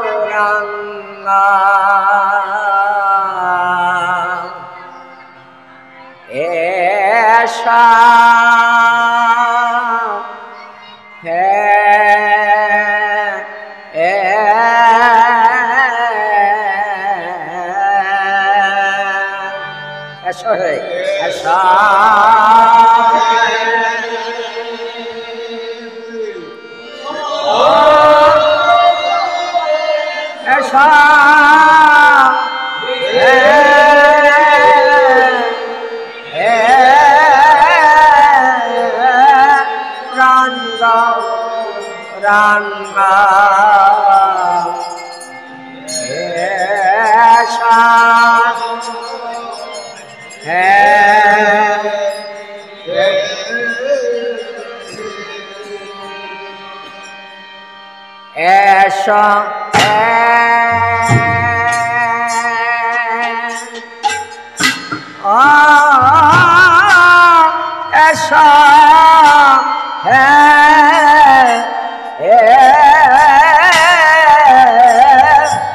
গৌরাঙ্গা এসা ऐसा ऐसा रंगा रंगा ऐसा ऐसा ऐसा है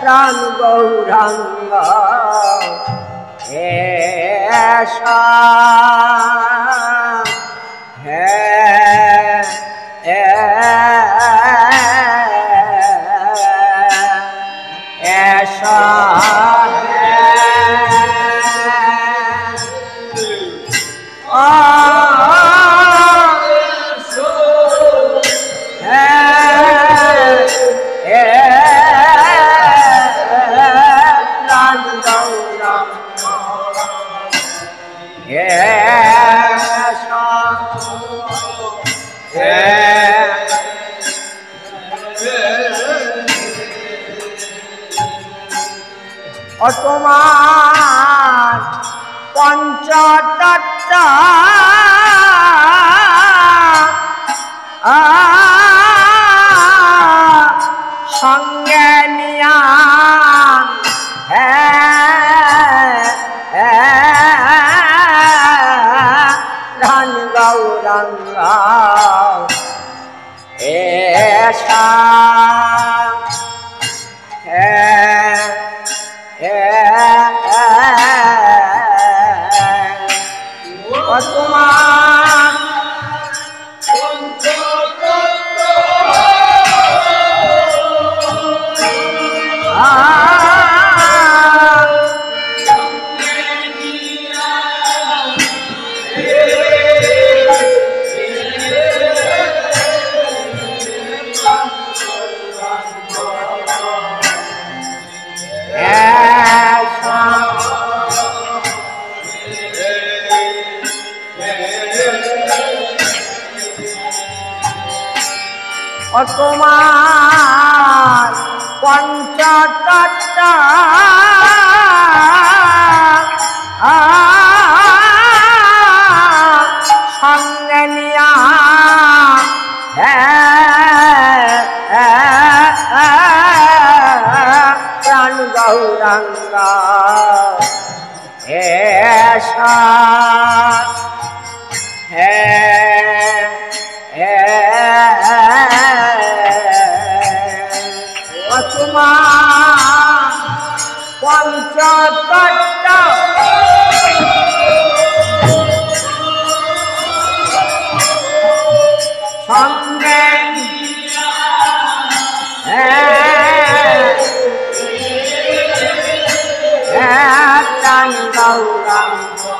प्राण गौरांगा ऐसा है ऐसा और तुम्हार पंचतत्व संगे निया धन गौरंगा ऐसा और तुम्हार पंचतत्व संगे निया प्राण गौरंगा ऐसा है पंचतत्व संगे प्राण गौरंगा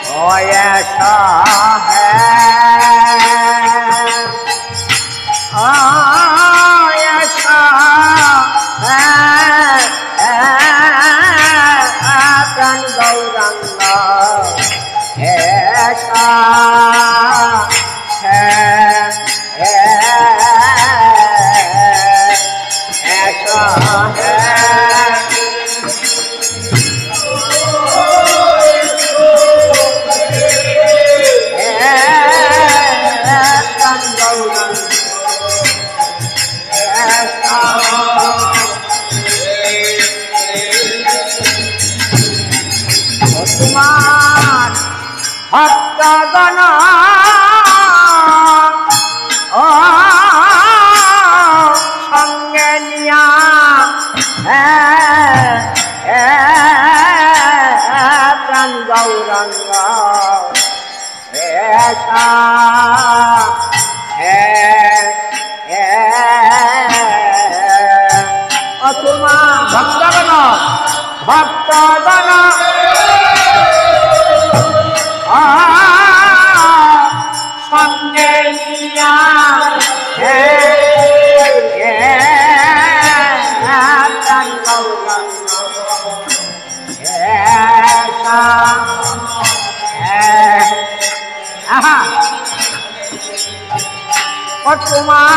ऐसा है ऐसा है प्राण गौरंगा ऐसा है ऐसा है ভক্তগণ সঙ্গে নিয়া প্রাণ গৌরাঙ্গ তোমা ভক্তগণ ভক্তগণ সঙ্গে নিয়া প্রাণ গৌরাঙ্গ তোমার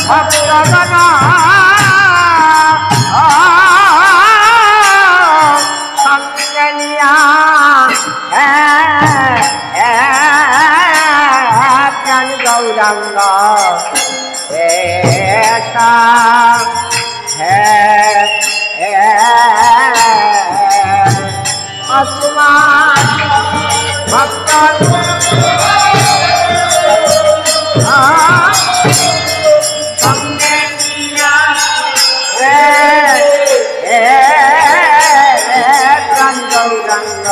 ভক্তগণ সঙ্গে নিয়া প্রাণ গৌরাঙ্গ তোমার ভক্ত সঙ্গে নিয়া প্রাণ গৌরাঙ্গ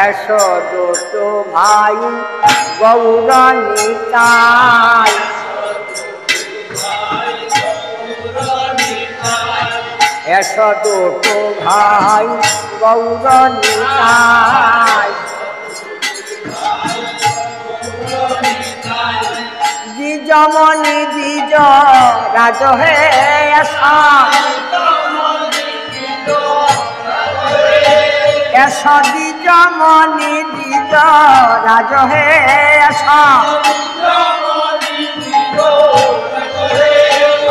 এসো দুটো ভাই গৌরনিতাই এসো দুটো ভাই গৌরনিতাই দ্বিজমণি দ্বিজ রাজ হে এসা এসো দ্বিজমণি দ্বিজ রাজ হে এসা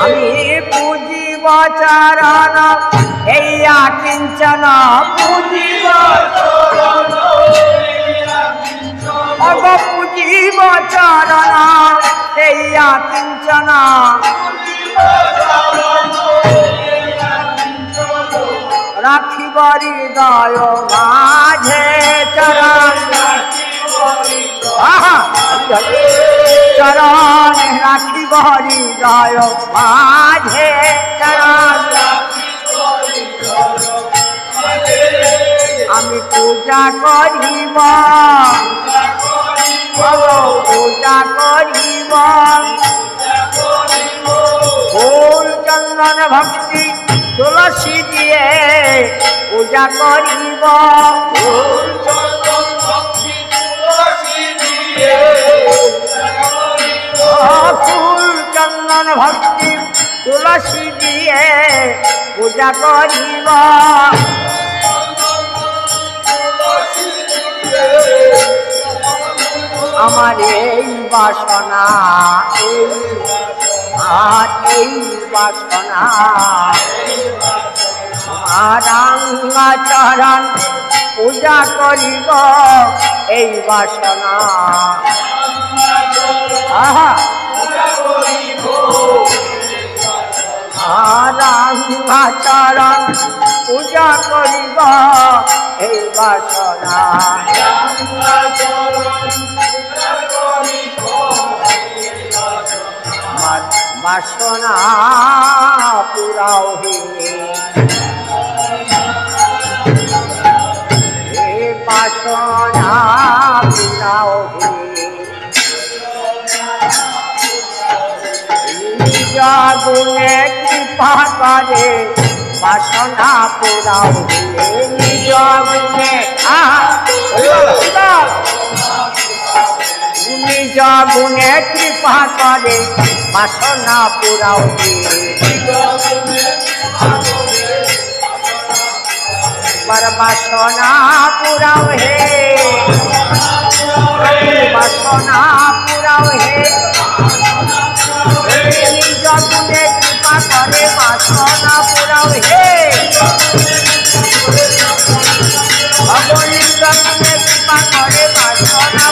আমি পূজিব চরণ এইয়া কিঞ্চন পূজিব অগ পূজিব চরণ এইয়া কিঞ্চন রাখিব হৃদয় মাঝে চরণ চরণ রাখিব হৃদয় মাঝে চরণ আমি পূজা করিব পূজা করিব ফুল চন্দন ভক্তি তুলসী দিয়ে পূজা করিব ফুল চন্দন ভক্তি তুলসী দিয়ে পূজা করিব আমার এই বাসনা এই বাসনা রাঙ্গা চরণ পূজা করিব এই বাসনা রাঙ্গা চরণ পূজা করিব এই বাসনা বাসনা পুরাও বাসনা পুরাও নিজ গুণে কৃপা করে বাসনা পুরাও নিজ গুণে নিজ গুণে কৃপা করে বাসনা পুরাও হে বাসনা পুরাও হে বাসনা পুরাও হে নিজ গুণে কৃপা করে বাসনা পুরাও হে নিজ গুণে কৃপা করে বাসনা